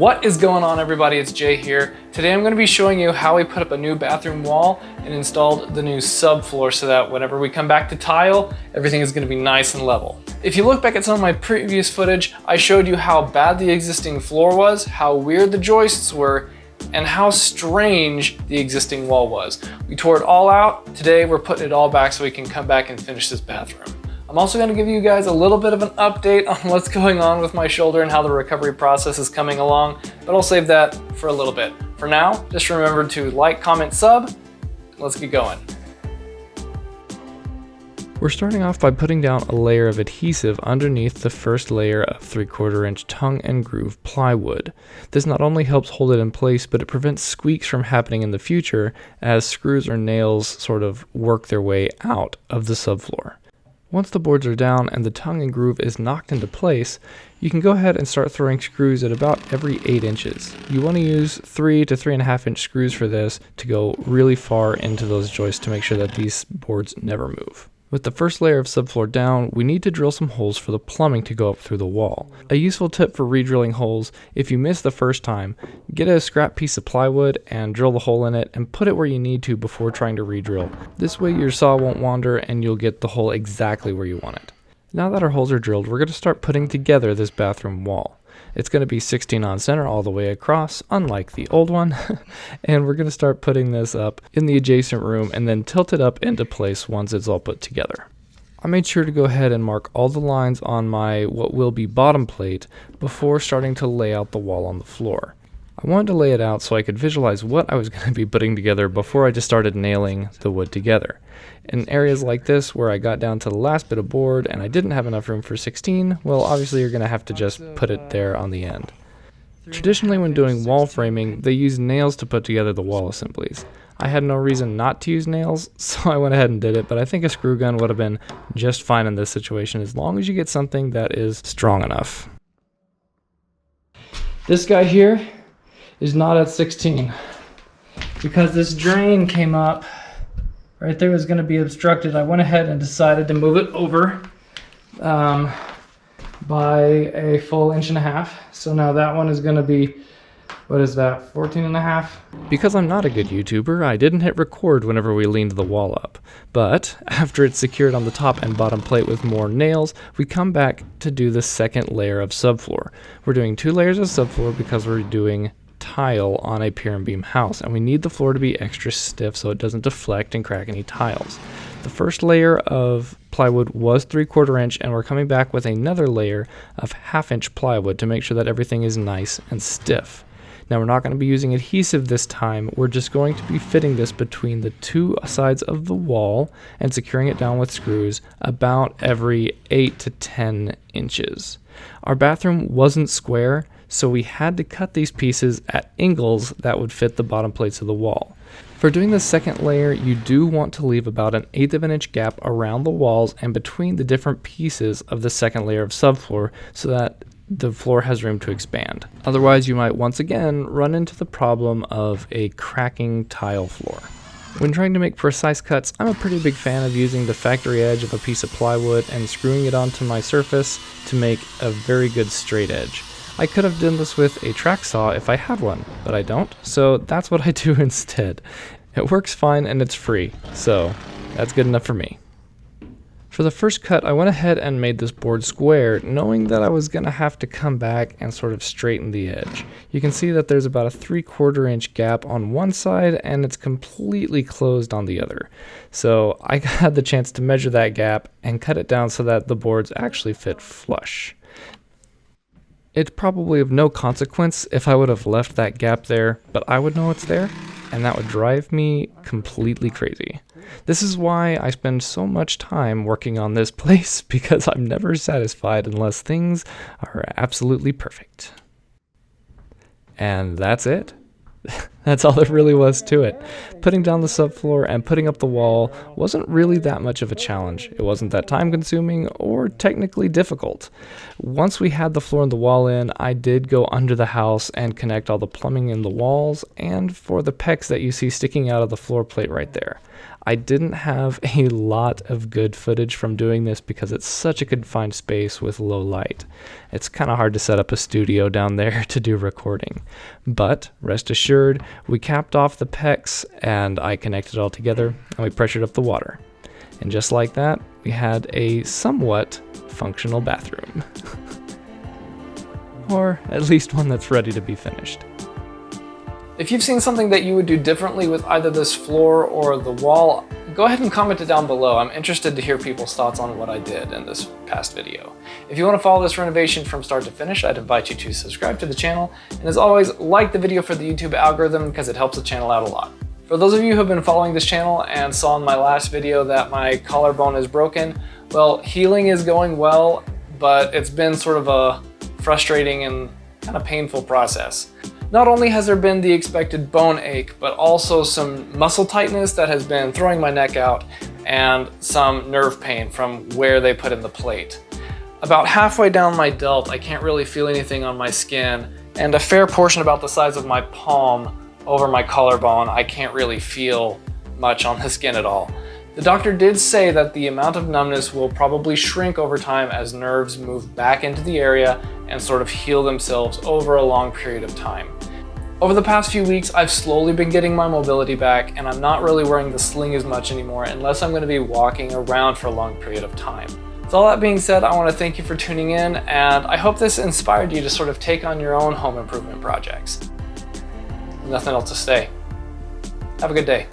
What is going on, everybody? It's Jay here. Today I'm going to be showing you how we put up a new bathroom wall and installed the new subfloor so that whenever we come back to tile, everything is going to be nice and level. If you look back at some of my previous footage, I showed you how bad the existing floor was, how weird the joists were, and how strange the existing wall was. We tore it all out. Today we're putting it all back so we can come back and finish this bathroom. I'm also going to give you guys a little bit of an update on what's going on with my shoulder and how the recovery process is coming along, but I'll save that for a little bit. For now, just remember to like, comment, sub. Let's get going. We're starting off by putting down a layer of adhesive underneath the first layer of 3/4 inch tongue and groove plywood. This not only helps hold it in place, but it prevents squeaks from happening in the future as screws or nails sort of work their way out of the subfloor. Once the boards are down and the tongue and groove is knocked into place, you can go ahead and start throwing screws at about every 8 inches. You want to use 3 to 3.5 inch screws for this to go really far into those joists to make sure that these boards never move. With the first layer of subfloor down, we need to drill some holes for the plumbing to go up through the wall. A useful tip for re-drilling holes: if you miss the first time, get a scrap piece of plywood and drill the hole in it and put it where you need to before trying to re-drill. This way your saw won't wander and you'll get the hole exactly where you want it. Now that our holes are drilled, we're going to start putting together this bathroom wall. It's going to be 16 on center all the way across, unlike the old one, and we're going to start putting this up in the adjacent room and then tilt it up into place once it's all put together. I made sure to go ahead and mark all the lines on my what will be bottom plate before starting to lay out the wall on the floor. I wanted to lay it out so I could visualize what I was going to be putting together before I just started nailing the wood together. In areas like this where I got down to the last bit of board and I didn't have enough room for 16, well, obviously you're going to have to just put it there on the end. Traditionally, when doing wall framing, they use nails to put together the wall assemblies. I had no reason not to use nails, so I went ahead and did it, but I think a screw gun would have been just fine in this situation as long as you get something that is strong enough. This guy here is not at 16 because this drain came up right there, was going to be obstructed. I went ahead and decided to move it over by a full 1.5 inches. So now that one is going to be, what is that, 14.5? Because I'm not a good YouTuber, I didn't hit record whenever we leaned the wall up. But after it's secured on the top and bottom plate with more nails, we come back to do the second layer of subfloor. We're doing 2 layers of subfloor because we're doing tile on a pier and beam house, and we need the floor to be extra stiff so it doesn't deflect and crack any tiles. The first layer of plywood was 3/4 inch, and we're coming back with another layer of 1/2 inch plywood to make sure that everything is nice and stiff. Now, we're not going to be using adhesive this time. We're just going to be fitting this between the 2 sides of the wall and securing it down with screws about every 8 to 10 inches. Our bathroom wasn't square, so we had to cut these pieces at angles that would fit the bottom plates of the wall. For doing the second layer, you do want to leave about an 1/8 of an inch gap around the walls and between the different pieces of the second layer of subfloor so that the floor has room to expand. Otherwise, you might once again run into the problem of a cracking tile floor. When trying to make precise cuts, I'm a pretty big fan of using the factory edge of a piece of plywood and screwing it onto my surface to make a very good straight edge. I could have done this with a track saw if I had one, but I don't, so that's what I do instead. It works fine and it's free, so that's good enough for me. For the first cut, I went ahead and made this board square, knowing that I was going to have to come back and sort of straighten the edge. You can see that there's about a 3/4 inch gap on one side and it's completely closed on the other. So I had the chance to measure that gap and cut it down so that the boards actually fit flush. It's probably of no consequence if I would have left that gap there, but I would know it's there, and that would drive me completely crazy. This is why I spend so much time working on this place, because I'm never satisfied unless things are absolutely perfect. And that's it. That's all there really was to it. Putting down the subfloor and putting up the wall wasn't really that much of a challenge. It wasn't that time consuming or technically difficult. Once we had the floor and the wall in, I did go under the house and connect all the plumbing in the walls and for the pecs that you see sticking out of the floor plate right there. I didn't have a lot of good footage from doing this because it's such a confined space with low light. It's kind of hard to set up a studio down there to do recording. But rest assured, we capped off the PEX and I connected it all together and we pressured up the water. And just like that, we had a somewhat functional bathroom. Or at least one that's ready to be finished. If you've seen something that you would do differently with either this floor or the wall, go ahead and comment it down below. I'm interested to hear people's thoughts on what I did in this past video. If you want to follow this renovation from start to finish, I'd invite you to subscribe to the channel. And as always, like the video for the YouTube algorithm because it helps the channel out a lot. For those of you who have been following this channel and saw in my last video that my collarbone is broken, well, healing is going well, but it's been sort of a frustrating and kind of painful process. Not only has there been the expected bone ache, but also some muscle tightness that has been throwing my neck out and some nerve pain from where they put in the plate. About halfway down my delt, I can't really feel anything on my skin, and a fair portion about the size of my palm over my collarbone, I can't really feel much on the skin at all. The doctor did say that the amount of numbness will probably shrink over time as nerves move back into the area and sort of heal themselves over a long period of time. Over the past few weeks, I've slowly been getting my mobility back and I'm not really wearing the sling as much anymore unless I'm going to be walking around for a long period of time. With all that being said, I want to thank you for tuning in and I hope this inspired you to sort of take on your own home improvement projects. Nothing else to say. Have a good day.